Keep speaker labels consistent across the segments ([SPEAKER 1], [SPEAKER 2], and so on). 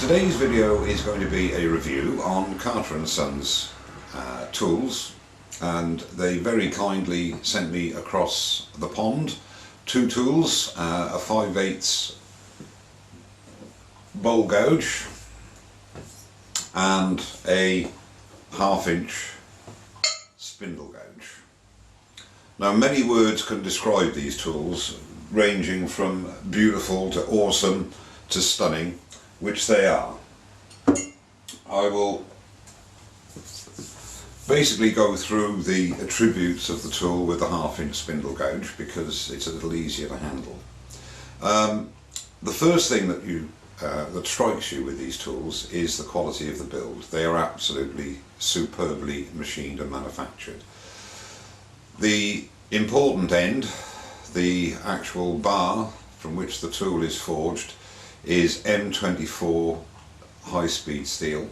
[SPEAKER 1] Today's video is going to be a review on Carter & Sons tools, and they very kindly sent me across the pond two tools, a 5/8 bowl gouge and a 1/2 inch spindle gouge. Now, many words can describe these tools, ranging from beautiful to awesome to stunning, which they are. I will basically go through the attributes of the tool with the 1/2 inch spindle gouge because it's a little easier to handle. The first thing that strikes you with these tools is the quality of the build. They are absolutely superbly machined and manufactured. The important end, the actual bar from which the tool is forged, is M24 high-speed steel,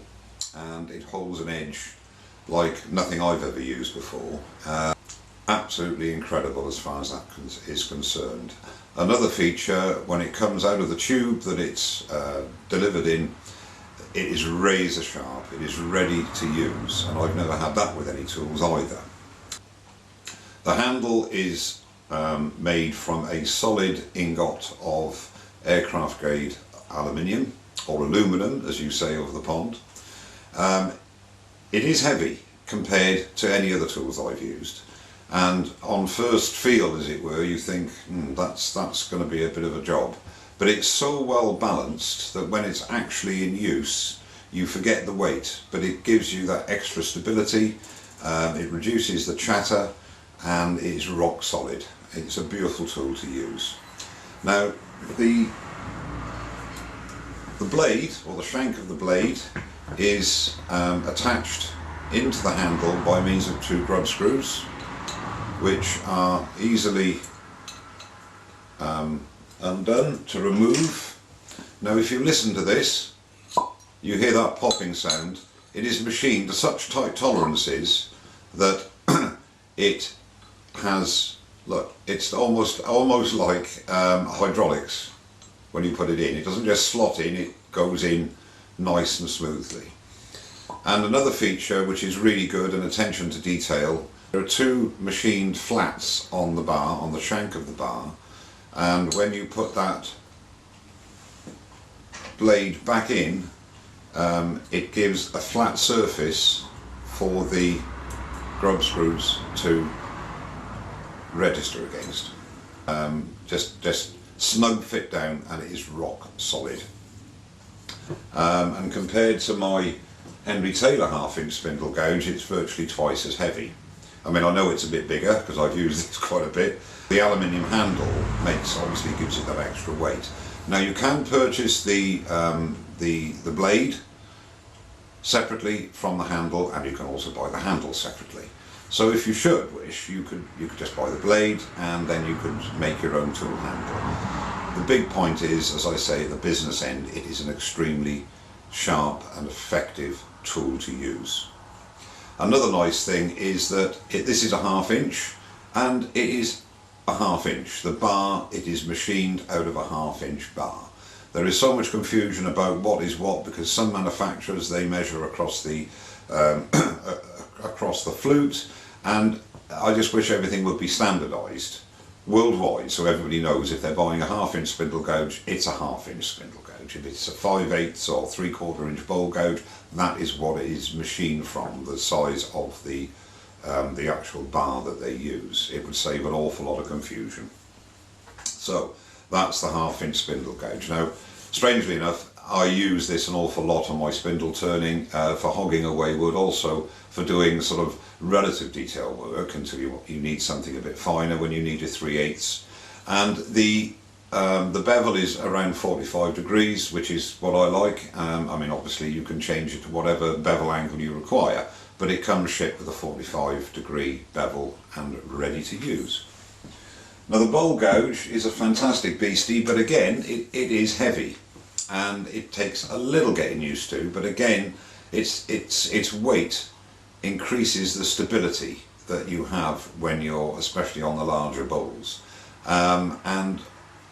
[SPEAKER 1] and it holds an edge like nothing I've ever used before. Absolutely incredible as far as that is concerned. Another feature, when it comes out of the tube that it's delivered in, it is razor sharp, it is ready to use, and I've never had that with any tools either. The handle is made from a solid ingot of aircraft grade aluminium, or aluminum as you say over the pond. It is heavy compared to any other tools I've used, and on first feel, as it were, you think that's going to be a bit of a job, but it's so well balanced that when it's actually in use you forget the weight, but it gives you that extra stability, it reduces the chatter, and it is rock solid. It's a beautiful tool to use. Now, the blade, or the shank of the blade, is attached into the handle by means of two grub screws, which are easily undone to remove. Now, if you listen to this, you hear that popping sound. It is machined to such tight tolerances that it has, look, it's almost like hydraulics. When you put it in, it doesn't just slot in, it goes in nice and smoothly. And another feature which is really good, and attention to detail, there are two machined flats on the bar, on the shank of the bar, and when you put that blade back in, it gives a flat surface for the grub screws to register against. Just snug fit down, and it is rock solid. And compared to my Henry Taylor 1/2 inch spindle gouge, it's virtually twice as heavy. I mean, I know it's a bit bigger because I've used this quite a bit. The aluminium handle obviously gives it that extra weight. Now, you can purchase the blade separately from the handle, and you can also buy the handle separately. So if you should wish, you could just buy the blade, and then you could make your own tool handle. The big point is, as I say, at the business end, it is an extremely sharp and effective tool to use. Another nice thing is that this is a 1/2 inch, and it is a 1/2 inch. The bar, it is machined out of a 1/2 inch bar. There is so much confusion about what is what, because some manufacturers, they measure across the across the flute, and I just wish everything would be standardized worldwide, so everybody knows if they're buying a 1/2 inch spindle gouge, it's a 1/2 inch spindle gouge. If it's a 5/8 or 3/4 inch bowl gouge, that is what it is machined from, the size of the actual bar that they use. It would save an awful lot of confusion. So that's the 1/2 inch spindle gouge. Now, strangely enough, I use this an awful lot on my spindle turning, for hogging away wood, also for doing sort of relative detail work until you need something a bit finer when you need your 3/8. And the bevel is around 45 degrees, which is what I like. I mean, obviously you can change it to whatever bevel angle you require, but it comes shipped with a 45-degree bevel and ready to use. Now, the bowl gouge is a fantastic beastie, but again, it is heavy, and it takes a little getting used to, but again, its weight increases the stability that you have when you're, especially on the larger bowls. And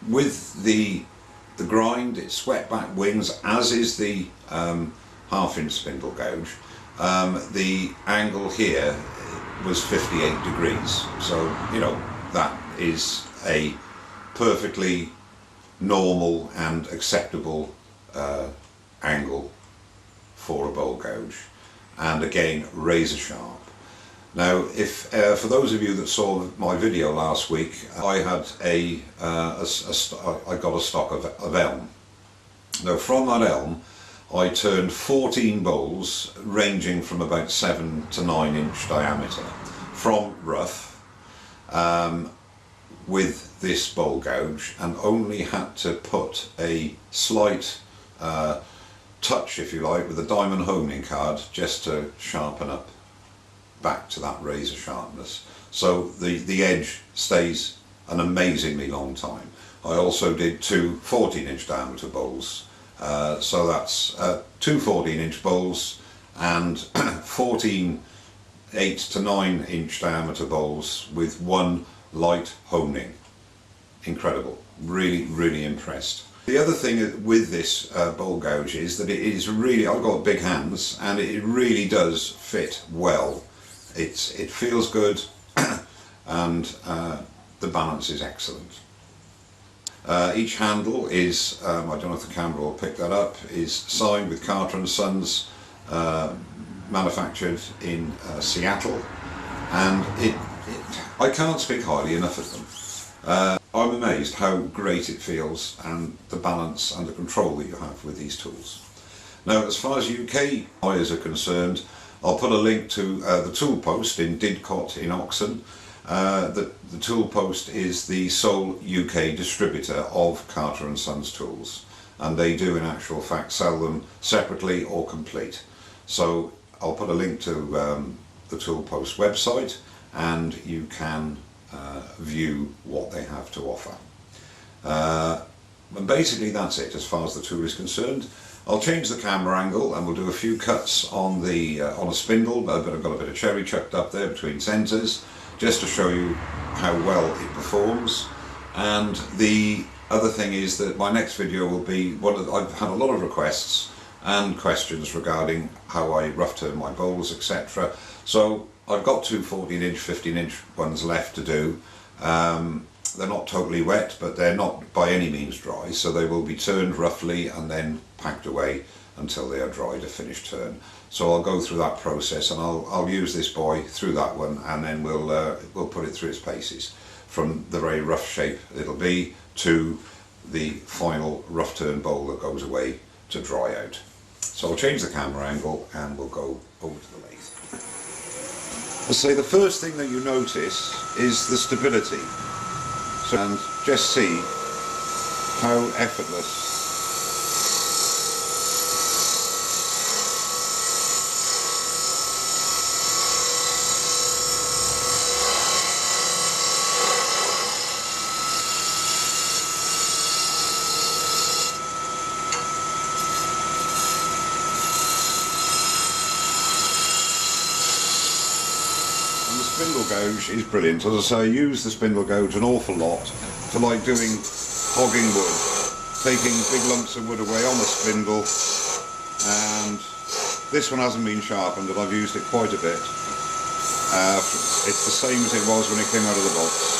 [SPEAKER 1] with the the grind, it's swept back wings, as is the half-inch spindle gouge. The angle here was 58 degrees, so you know that is a perfectly normal and acceptable angle for a bowl gouge, and again razor sharp. Now, if for those of you that saw my video last week, I had I got a stock of elm. Now, from that elm, I turned 14 bowls ranging from about 7 to 9 inch diameter from rough with this bowl gouge, and only had to put a slight touch, if you like, with a diamond homing card just to sharpen up back to that razor sharpness, so the edge stays an amazingly long time. I also did two 14-inch diameter bowls, so that's two 14-inch bowls and 14 8 to 9 inch diameter bowls with one light honing. Incredible, really impressed. The other thing with this bowl gouge is that it is really, I've got big hands, and it really does fit well. It feels good, and the balance is excellent. Each handle is, I don't know if the camera will pick that up, is signed with Carter & Sons, manufactured in Seattle, and I can't speak highly enough of them. I'm amazed how great it feels, and the balance and the control that you have with these tools. Now, as far as UK buyers are concerned, I'll put a link to the tool post in Didcot in Oxon. The tool post is the sole UK distributor of Carter & Sons tools, and they do in actual fact sell them separately or complete. So I'll put a link to the tool post website, and you can view what they have to offer. And basically that's it as far as the tool is concerned. I'll change the camera angle, and we'll do a few cuts on the on a spindle, but I've got a bit of cherry chucked up there between centres, just to show you how well it performs. And the other thing is that my next video will be I've had a lot of requests and questions regarding how I rough turn my bowls, etc. So I've got two 14-inch, 15-inch ones left to do. They're not totally wet, but they're not by any means dry, so they will be turned roughly and then packed away until they are dry to finish turn. So I'll go through that process, and I'll use this boy through that one, and then we'll put it through its paces, from the very rough shape it'll be to the final rough turn bowl that goes away to dry out. So I'll change the camera angle, and we'll go over to the lathe. I'll say the first thing that you notice is the stability. And just see how effortless spindle gouge is brilliant. As I say, I use the spindle gouge an awful lot for like doing hogging wood, taking big lumps of wood away on the spindle, and this one hasn't been sharpened, but I've used it quite a bit. It's the same as it was when it came out of the box.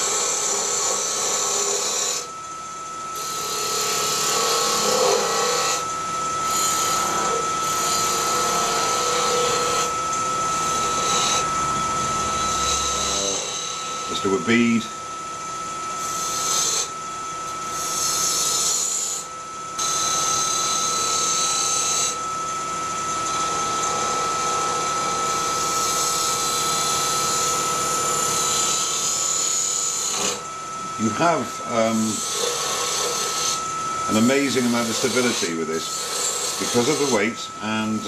[SPEAKER 1] Let's do a bead. You have an amazing amount of stability with this because of the weight, and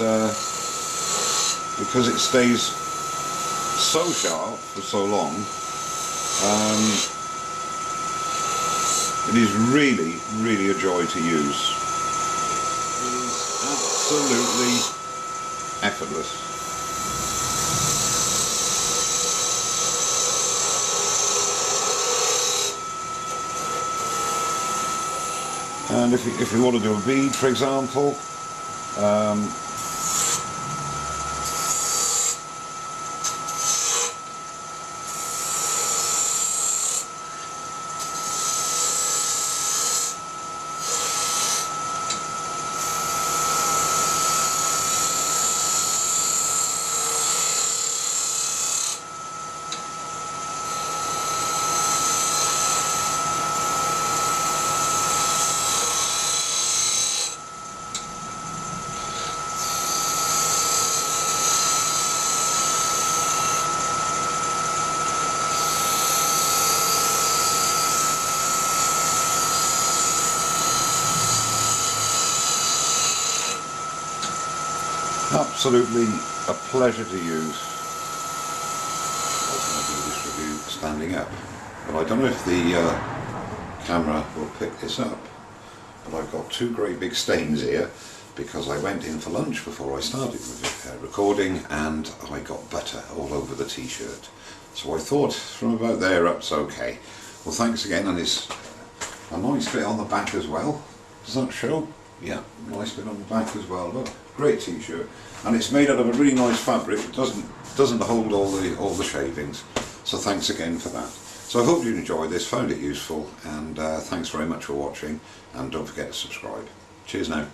[SPEAKER 1] because it stays so sharp for so long. It is really a joy to use. It is absolutely effortless. And if you want to do a bead, for example, absolutely a pleasure to use. I was going to do this review standing up, but I don't know if the camera will pick this up, but I've got two great big stains here because I went in for lunch before I started recording and I got butter all over the t-shirt. So I thought from about there up's okay. Well, thanks again, and it's a nice bit on the back as well. Does that show? Yeah, nice bit on the back as well. Look, great t-shirt, and it's made out of a really nice fabric. It doesn't hold all the shavings. So thanks again for that. So I hope you enjoyed this, found it useful, and thanks very much for watching, and don't forget to subscribe. Cheers now.